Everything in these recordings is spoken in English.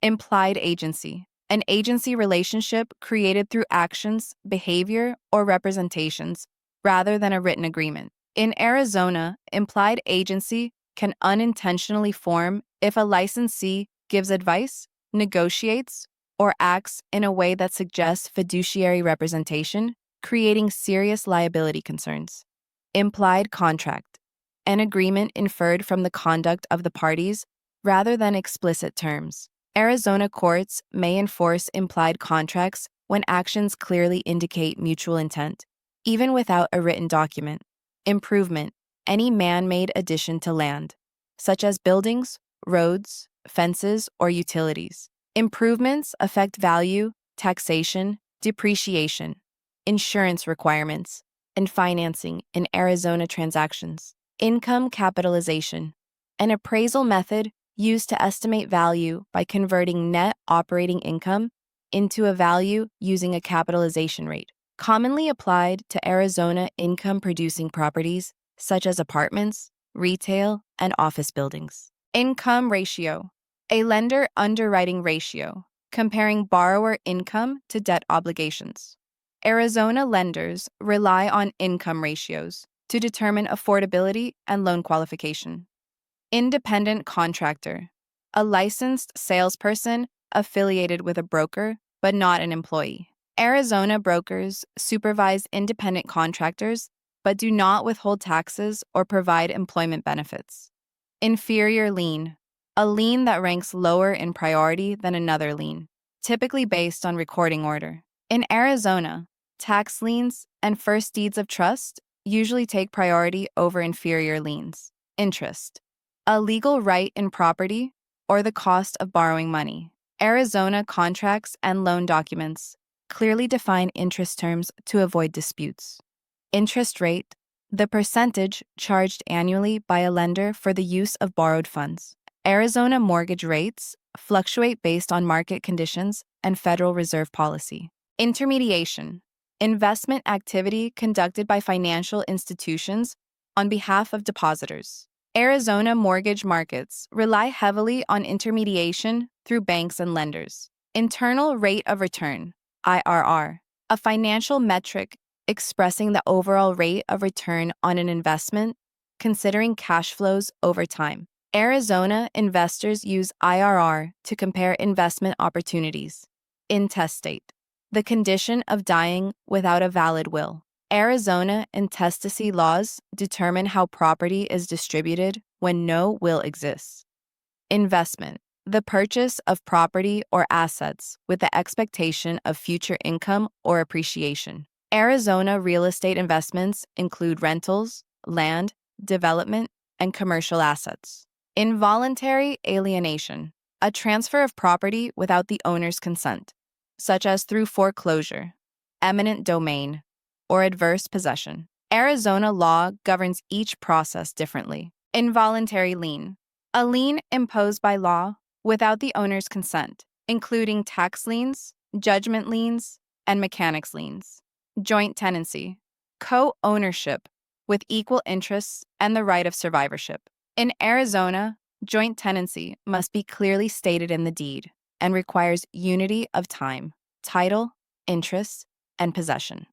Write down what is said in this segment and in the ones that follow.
Implied agency. An agency relationship created through actions, behavior, or representations, rather than a written agreement. In Arizona, implied agency can unintentionally form if a licensee gives advice, negotiates, or acts in a way that suggests fiduciary representation, creating serious liability concerns. Implied contract. An agreement inferred from the conduct of the parties rather than explicit terms. Arizona courts may enforce implied contracts when actions clearly indicate mutual intent, even without a written document. Improvement. Any man-made addition to land, such as buildings, roads, fences, or utilities. Improvements affect value, taxation, depreciation, insurance requirements, and financing in Arizona transactions. Income capitalization. An appraisal method used to estimate value by converting net operating income into a value using a capitalization rate, commonly applied to Arizona income-producing properties such as apartments, retail, and office buildings. Income ratio. A lender underwriting ratio, comparing borrower income to debt obligations. Arizona lenders rely on income ratios to determine affordability and loan qualification. Independent contractor. A licensed salesperson affiliated with a broker, but not an employee. Arizona brokers supervise independent contractors, but do not withhold taxes or provide employment benefits. Inferior lien. A lien that ranks lower in priority than another lien, typically based on recording order. In Arizona, tax liens and first deeds of trust usually take priority over inferior liens. Interest. A legal right in property or the cost of borrowing money. Arizona contracts and loan documents clearly define interest terms to avoid disputes. Interest rate. The percentage charged annually by a lender for the use of borrowed funds. Arizona mortgage rates fluctuate based on market conditions and Federal Reserve policy. Intermediation. Investment activity conducted by financial institutions on behalf of depositors. Arizona mortgage markets rely heavily on intermediation through banks and lenders. Internal rate of return, IRR, a financial metric expressing the overall rate of return on an investment, considering cash flows over time. Arizona investors use IRR to compare investment opportunities. Intestate. The condition of dying without a valid will. Arizona intestacy laws determine how property is distributed when no will exists. Investment. The purchase of property or assets with the expectation of future income or appreciation. Arizona real estate investments include rentals, land, development, and commercial assets. Involuntary alienation. A transfer of property without the owner's consent, such as through foreclosure, eminent domain, or adverse possession. Arizona law governs each process differently. Involuntary lien. A lien imposed by law without the owner's consent, including tax liens, judgment liens, and mechanics liens. Joint tenancy. Co-ownership with equal interests and the right of survivorship. In Arizona, joint tenancy must be clearly stated in the deed and requires unity of time, title, interest, and possession.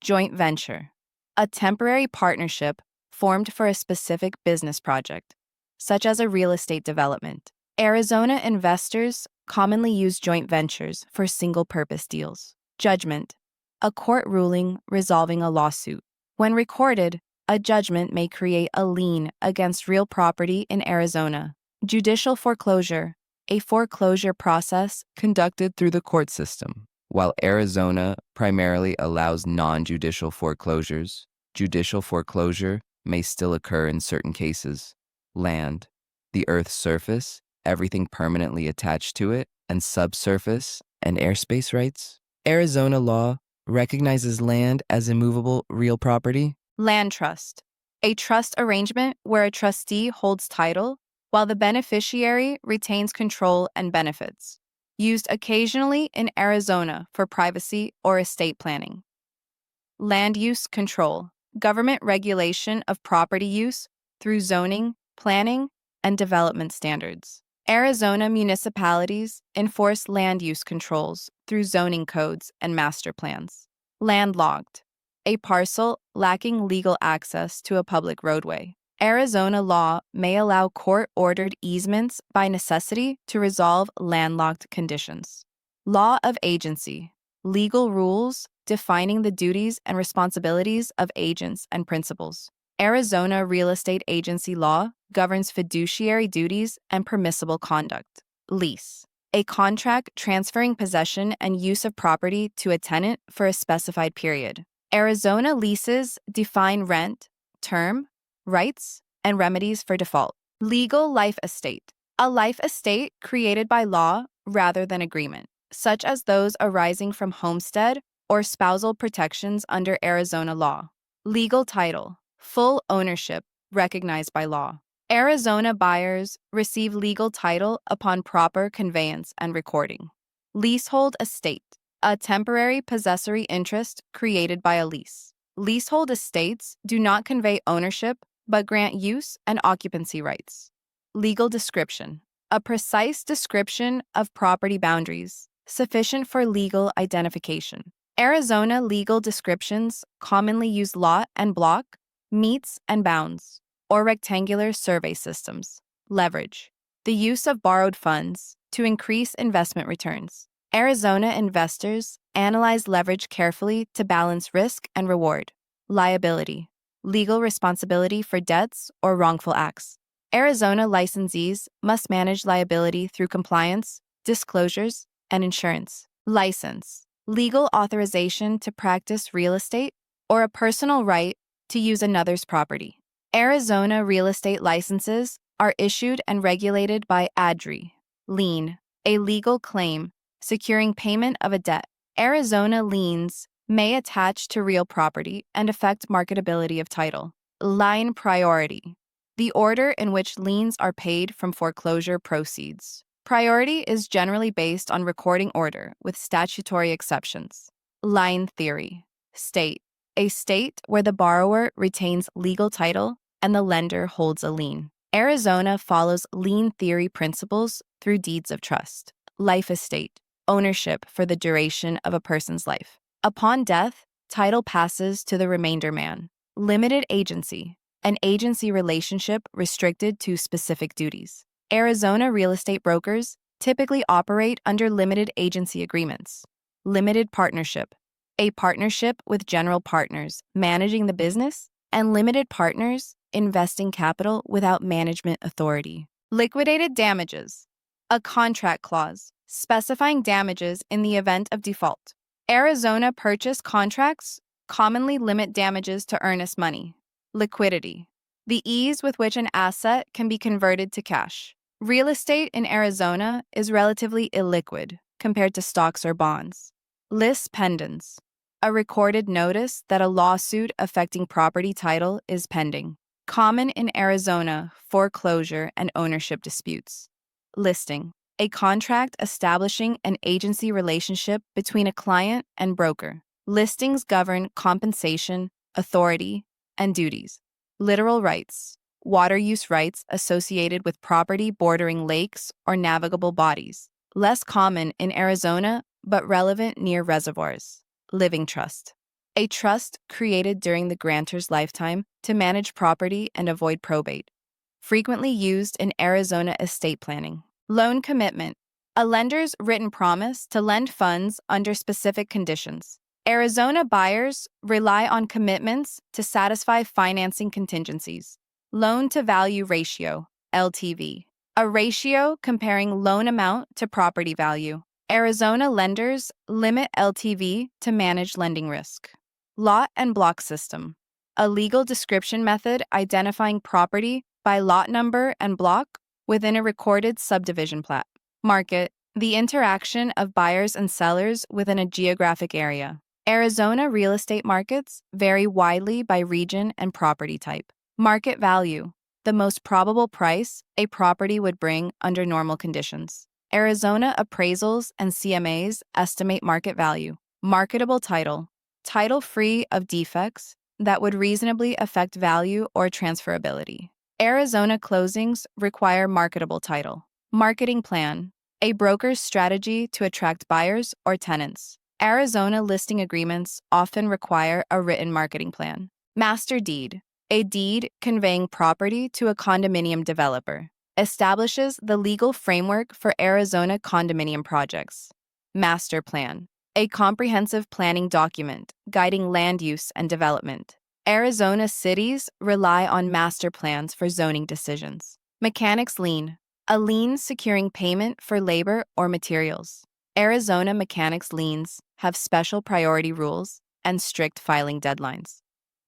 Joint venture. A temporary partnership formed for a specific business project, such as a real estate development. Arizona investors commonly use joint ventures for single-purpose deals. Judgment. A court ruling resolving a lawsuit. When recorded, a judgment may create a lien against real property in Arizona. Judicial foreclosure. A foreclosure process conducted through the court system. While Arizona primarily allows non-judicial foreclosures, judicial foreclosure may still occur in certain cases. Land. The Earth's surface, everything permanently attached to it, and subsurface and airspace rights. Arizona law recognizes land as immovable real property. Land trust. A trust arrangement where a trustee holds title while the beneficiary retains control and benefits. Used occasionally in Arizona for privacy or estate planning. Land use control. Government regulation of property use through zoning, planning, and development standards. Arizona municipalities enforce land use controls through zoning codes and master plans. Landlocked, a parcel lacking legal access to a public roadway. Arizona law may allow court-ordered easements by necessity to resolve landlocked conditions. Law of agency, legal rules defining the duties and responsibilities of agents and principals. Arizona real estate agency law governs fiduciary duties and permissible conduct. Lease, a contract transferring possession and use of property to a tenant for a specified period. Arizona leases define rent, term, rights, and remedies for default. Legal life estate, a life estate created by law rather than agreement, such as those arising from homestead or spousal protections under Arizona law. Legal title, full ownership recognized by law. Arizona buyers receive legal title upon proper conveyance and recording. Leasehold estate, a temporary possessory interest created by a lease. Leasehold estates do not convey ownership but grant use and occupancy rights. Legal description, a precise description of property boundaries, sufficient for legal identification. Arizona legal descriptions commonly use lot and block, meets and bounds, or rectangular survey systems. Leverage, the use of borrowed funds to increase investment returns. Arizona investors analyze leverage carefully to balance risk and reward. Liability, legal responsibility for debts or wrongful acts. Arizona licensees must manage liability through compliance, disclosures, and insurance. License, legal authorization to practice real estate or a personal right to use another's property. Arizona real estate licenses are issued and regulated by ADRI. Lien, a legal claim securing payment of a debt. Arizona liens may attach to real property and affect marketability of title. Line priority, the order in which liens are paid from foreclosure proceeds. Priority is generally based on recording order, with statutory exceptions. Line theory, state, a state where the borrower retains legal title and the lender holds a lien. Arizona follows lien theory principles through deeds of trust. Life estate, ownership for the duration of a person's life. Upon death, title passes to the remainder man. Limited agency, an agency relationship restricted to specific duties. Arizona real estate brokers typically operate under limited agency agreements. Limited partnership, a partnership with general partners managing the business and limited partners investing capital without management authority. Liquidated damages, a contract clause specifying damages in the event of default. Arizona purchase contracts commonly limit damages to earnest money. Liquidity, the ease with which an asset can be converted to cash. Real estate in Arizona is relatively illiquid compared to stocks or bonds. Lis pendens, a recorded notice that a lawsuit affecting property title is pending. Common in Arizona foreclosure and ownership disputes. Listing, a contract establishing an agency relationship between a client and broker. Listings govern compensation, authority, and duties. Literal rights, water use rights associated with property bordering lakes or navigable bodies. Less common in Arizona, but relevant near reservoirs. Living trust, a trust created during the grantor's lifetime to manage property and avoid probate. Frequently used in Arizona estate planning. Loan commitment, a lender's written promise to lend funds under specific conditions. Arizona buyers rely on commitments to satisfy financing contingencies. Loan-to-value ratio, LTV, a ratio comparing loan amount to property value. Arizona lenders limit LTV to manage lending risk. Lot and block system, a legal description method identifying property by lot number and block within a recorded subdivision plat. Market, the interaction of buyers and sellers within a geographic area. Arizona real estate markets vary widely by region and property type. Market value, the most probable price a property would bring under normal conditions. Arizona appraisals and CMAs estimate market value. Marketable title, title free of defects that would reasonably affect value or transferability. Arizona closings require marketable title. Marketing plan, a broker's strategy to attract buyers or tenants. Arizona listing agreements often require a written marketing plan. Master deed, a deed conveying property to a condominium developer, establishes the legal framework for Arizona condominium projects. Master plan, a comprehensive planning document guiding land use and development. Arizona cities rely on master plans for zoning decisions. Mechanics lien, a lien securing payment for labor or materials. Arizona mechanics liens have special priority rules and strict filing deadlines.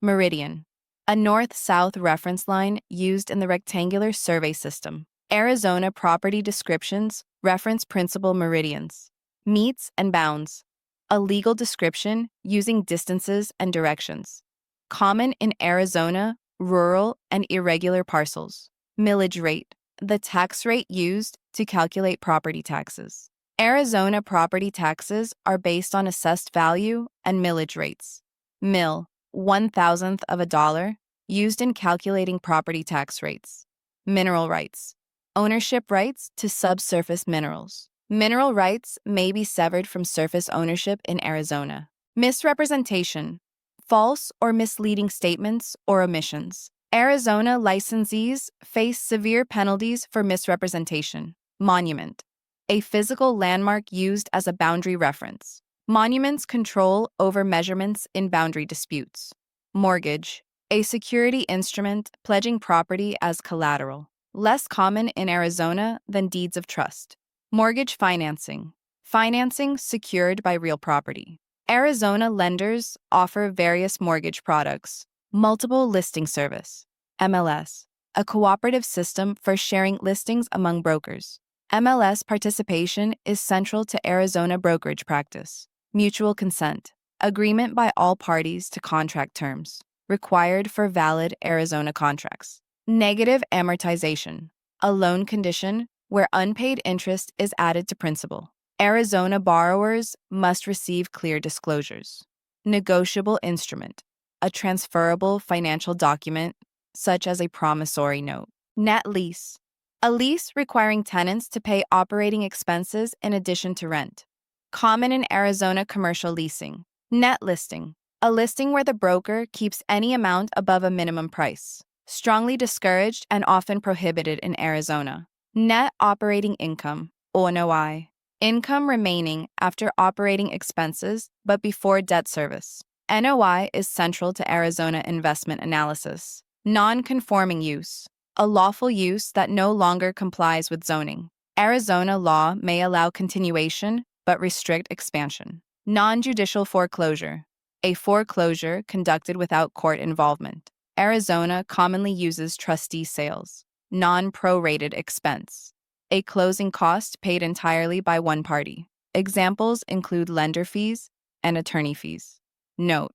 Meridian, a north-south reference line used in the rectangular survey system. Arizona property descriptions reference principal meridians. Meets and bounds, a legal description using distances and directions. Common in Arizona, rural, and irregular parcels. Millage rate, the tax rate used to calculate property taxes. Arizona property taxes are based on assessed value and millage rates. Mill, 1/1000th of a dollar, used in calculating property tax rates. Mineral rights, ownership rights to subsurface minerals. Mineral rights may be severed from surface ownership in Arizona. Misrepresentation, false or misleading statements or omissions. Arizona licensees face severe penalties for misrepresentation. Monument, a physical landmark used as a boundary reference. Monuments control over measurements in boundary disputes. Mortgage, a security instrument pledging property as collateral. Less common in Arizona than deeds of trust. Mortgage financing, financing secured by real property. Arizona lenders offer various mortgage products. Multiple listing service, MLS, a cooperative system for sharing listings among brokers. MLS participation is central to Arizona brokerage practice. Mutual consent, agreement by all parties to contract terms, required for valid Arizona contracts. Negative amortization, a loan condition where unpaid interest is added to principal. Arizona borrowers must receive clear disclosures. Negotiable instrument, a transferable financial document, such as a promissory note. Net lease, a lease requiring tenants to pay operating expenses in addition to rent. Common in Arizona commercial leasing. Net listing, a listing where the broker keeps any amount above a minimum price. Strongly discouraged and often prohibited in Arizona. Net operating income, ONOI, income remaining after operating expenses but before debt service. NOI is central to Arizona investment analysis. Non-conforming use, a lawful use that no longer complies with zoning. Arizona law may allow continuation but restrict expansion. Non-judicial foreclosure, a foreclosure conducted without court involvement. Arizona commonly uses trustee sales. Non-prorated expense, a closing cost paid entirely by one party. Examples include lender fees and attorney fees. Note,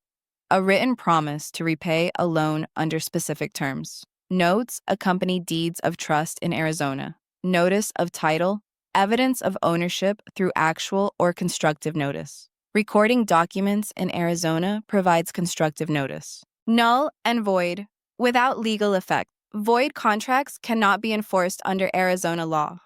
a written promise to repay a loan under specific terms. Notes accompany deeds of trust in Arizona. Notice of title, evidence of ownership through actual or constructive notice. Recording documents in Arizona provides constructive notice. Null and void, without legal effect. Void contracts cannot be enforced under Arizona law.